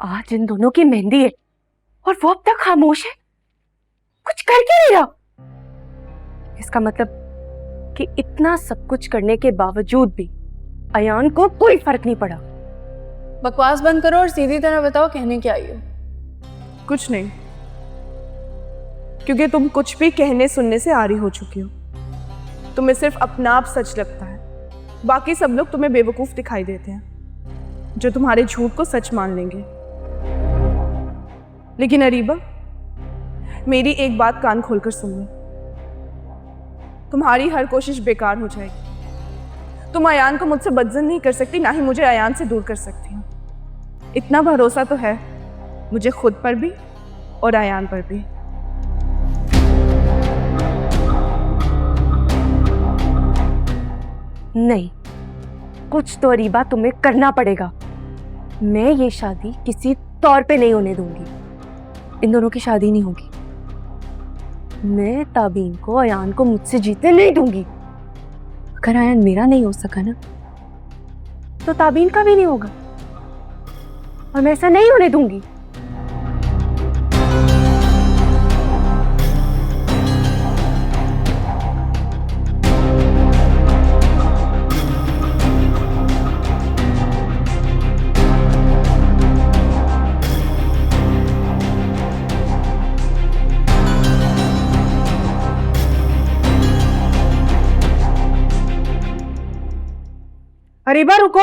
आज इन दोनों की मेहंदी है और वो अब तक खामोश है, कुछ कर क्यों नहीं रहा? इसका मतलब कि इतना सब कुछ करने के बावजूद भी अयान को कोई फर्क नहीं पड़ा। बकवास बंद करो और सीधी तरह बताओ कहने क्या आई हो। कुछ नहीं, क्योंकि तुम कुछ भी कहने सुनने से आरी हो चुकी हो। तुम्हें सिर्फ अपना आप सच लगता है, बाकी सब लोग तुम्हें बेवकूफ दिखाई देते हैं जो तुम्हारे झूठ को सच मान लेंगे। लेकिन अरीबा, मेरी एक बात कान खोलकर सुन लो, तुम्हारी हर कोशिश बेकार हो जाएगी। तुम अयान को मुझसे बदजन नहीं कर सकती, ना ही मुझे अयान से दूर कर सकती हो। इतना भरोसा तो है मुझे खुद पर भी और अयान पर भी। नहीं, कुछ तो अरीबा तुम्हें करना पड़ेगा। मैं ये शादी किसी तौर पे नहीं होने दूंगी। इन दोनों की शादी नहीं होगी। मैं ताबीन को अयान को मुझसे जीतने नहीं दूंगी। अगर अयान मेरा नहीं हो सका ना, तो ताबीन का भी नहीं होगा, और मैं ऐसा नहीं होने दूंगी। अरीबा रुको,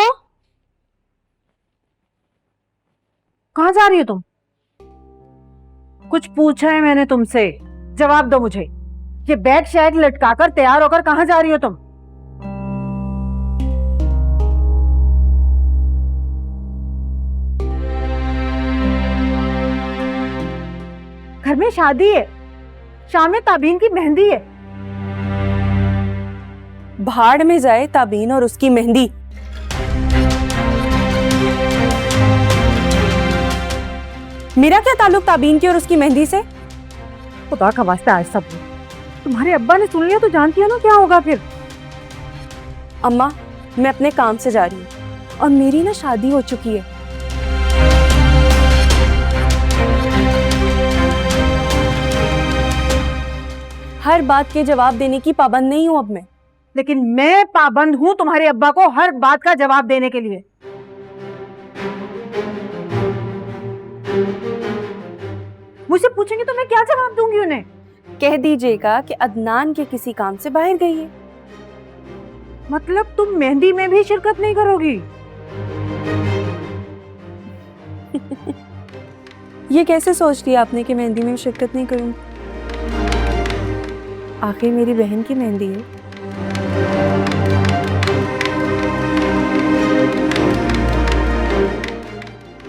कहाँ जा रही हो तुम? कुछ पूछा है मैंने तुमसे, जवाब दो मुझे। ये बैग शैग लटकाकर तैयार होकर कहाँ जा रही हो तुम? घर में शादी है, शाम में ताबीन की मेहंदी है। भाड़ में जाए ताबीन और उसकी मेहंदी। मेरा क्या ताल्लुक ताबीन की और उसकी मेहंदी से? खुदा का वास्ता आज सब तुम्हारे अब्बा ने सुन लिया तो जानती हो ना क्या होगा फिर। अम्मा, मैं अपने काम से जा रही हूँ और मेरी ना शादी हो चुकी है। हर बात के जवाब देने की पाबंद नहीं हूं अब मैं। लेकिन मैं पाबंद हूं तुम्हारे अब्बा को हर बात का जवाब देने के लिए। मुझसे पूछेंगे तो मैं क्या जवाब दूंगी उन्हें? कह दीजिएगा कि अदनान के किसी काम से बाहर गई है। मतलब तुम मेहंदी में भी शिरकत नहीं करोगी? ये कैसे सोच लिया आपने कि मेहंदी में शिरकत नहीं करूंगी? आखिर मेरी बहन की मेहंदी है।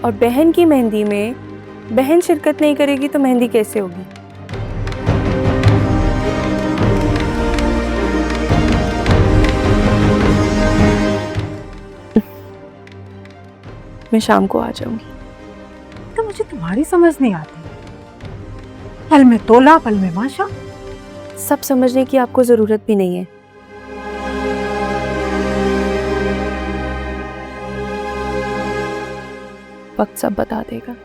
और बहन की मेहंदी में बहन शिरकत नहीं करेगी तो मेहंदी कैसे होगी? मैं शाम को आ जाऊंगी। तो मुझे तुम्हारी समझ नहीं आती, पल में तोला पल में माशा। सब समझने की आपको जरूरत भी नहीं है। वक्त सब बता देगा।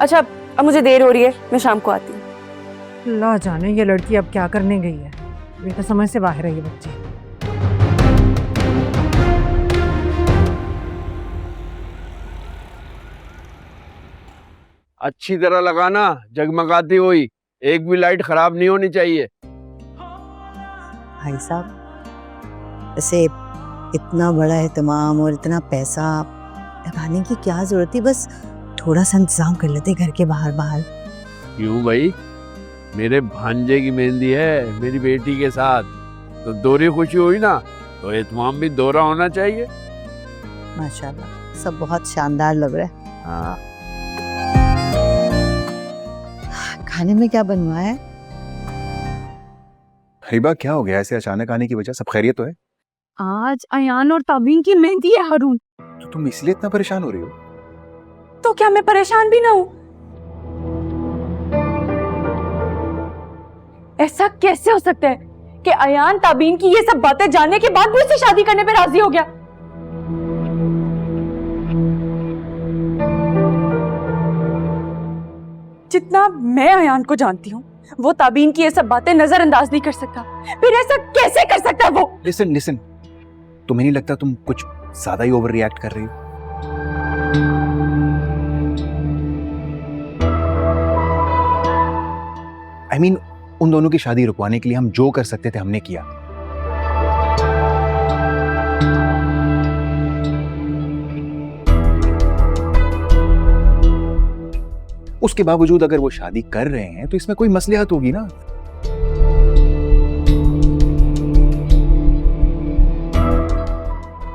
अच्छा, अब मुझे देर हो रही है, मैं शाम को आती हूँ। ला जाने ये लड़की अब क्या करने गई है। ये तो समझ से बाहर है ये बच्ची। अच्छी तरह लगाना, जगमगाती हुई, एक भी लाइट खराब नहीं होनी चाहिए। भाई साहब, ऐसे इतना बड़ा एहतमाम और इतना पैसा लगाने की क्या जरूरत थी? बस थोड़ा सा इंतजाम कर लेते घर के बाहर बाहर। क्यों भाई, मेरे भांजे की मेहंदी है मेरी बेटी के साथ, तो दोहरी खुशी हुई ना, तो एहतमाम भी दोहरा होना चाहिए। माशाल्लाह, सब बहुत शानदार लग रहा है। हाँ, खाने में क्या बनवाया है? हिबा, क्या हो गया ऐसे अचानक आने की वजह? सब खैरियत तो है? आज अयान और ताबीन की मेहंदी है हारून। तो तुम इसलिए इतना परेशान हो रही हो? तो क्या मैं परेशान भी ना हूं? ऐसा कैसे हो सकता है कि अयान ताबीन की ये सब बातें जानने के बाद भी उससे शादी करने पे राजी हो गया। जितना मैं अयान को जानती हूँ, वो ताबीन की ये सब बातें नजरअंदाज नहीं कर सकता। फिर ऐसा कैसे कर सकता है वो? लिसन लिसन, तुम्हें नहीं लगता तुम कुछ ज्यादा ही ओवर रिएक्ट कर रही हो? I mean, उन दोनों की शादी रुकवाने के लिए हम जो कर सकते थे हमने किया। उसके बावजूद अगर वो शादी कर रहे हैं तो इसमें कोई मसलिहत होगी ना।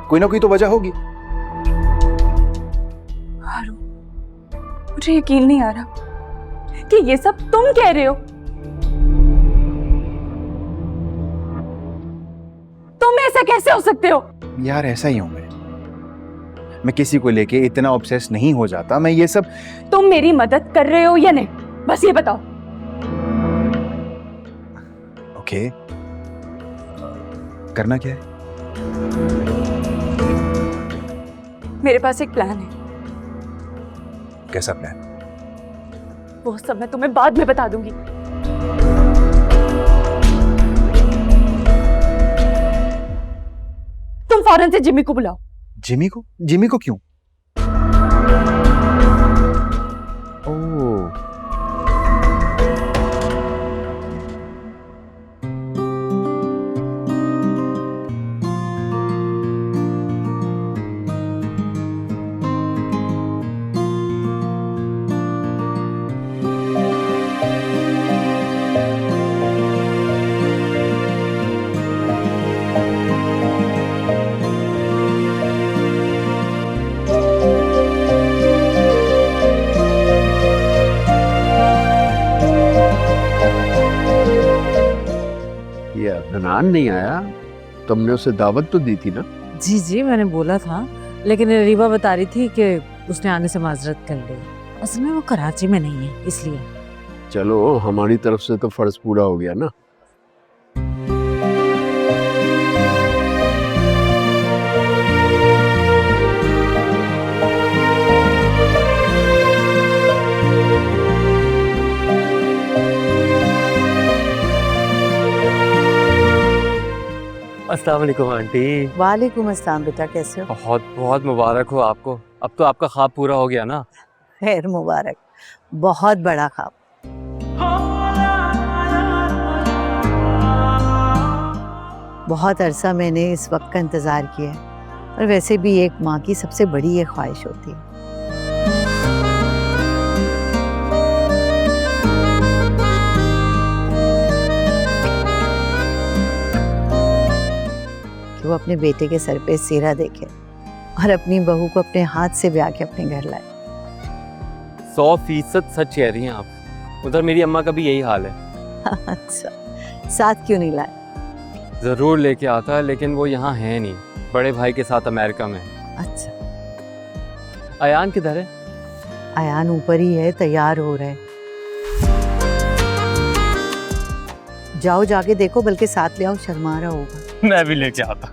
कोई ना कोई तो वजह होगी। हारू, मुझे यकीन नहीं आ रहा कि ये सब तुम कह रहे हो। तुम ऐसा कैसे हो सकते हो? यार ऐसा ही हूं मैं किसी को लेके इतना ऑब्सेस नहीं हो जाता। मैं ये सब तुम मेरी मदद कर रहे हो या नहीं, बस ये बताओ। ओके, करना क्या है? मेरे पास एक प्लान है। कैसा प्लान? वो सब मैं तुम्हें बाद में बता दूंगी। तुम फौरन से जिमी को बुलाओ। जिमी को? जिमी को क्यों? ओह, ये अदनान नहीं आया? तुमने उसे दावत तो दी थी ना? जी जी, मैंने बोला था, लेकिन रीबा बता रही थी कि उसने आने से माजरत कर ली। असल में वो कराची में नहीं है, इसलिए। चलो, हमारी तरफ से तो फर्ज पूरा हो गया ना। अस्सलाम वालेकुम आंटी। वालेकुम अस्सलाम बेटा, कैसे हो? बहुत बहुत मुबारक हो आपको। अब तो आपका ख्वाब पूरा हो गया ना। खैर मुबारक, बहुत बड़ा ख्वाब। बहुत अरसा मैंने इस वक्त का इंतज़ार किया है, और वैसे भी एक माँ की सबसे बड़ी ये ख्वाहिश होती है। कि वो अपने बेटे के सर पे सेहरा देखे और अपनी बहू को अपने हाथ से ब्याह के अपने घर लाए। 100% सच कह रही हैं आप। उधर मेरी अम्मा का भी यही हाल है। अच्छा, साथ क्यों नहीं लाए? ज़रूर लेके आता, लेकिन वो यहाँ है नहीं, बड़े भाई के साथ अमेरिका में। अच्छा, अयान किधर है? अयान ऊपर ही है, तैयार हो रहा है। जाओ, जाके देखो, बल्कि साथ ले आओ, शर्मा रहा होगा। मैं भी लेके आता।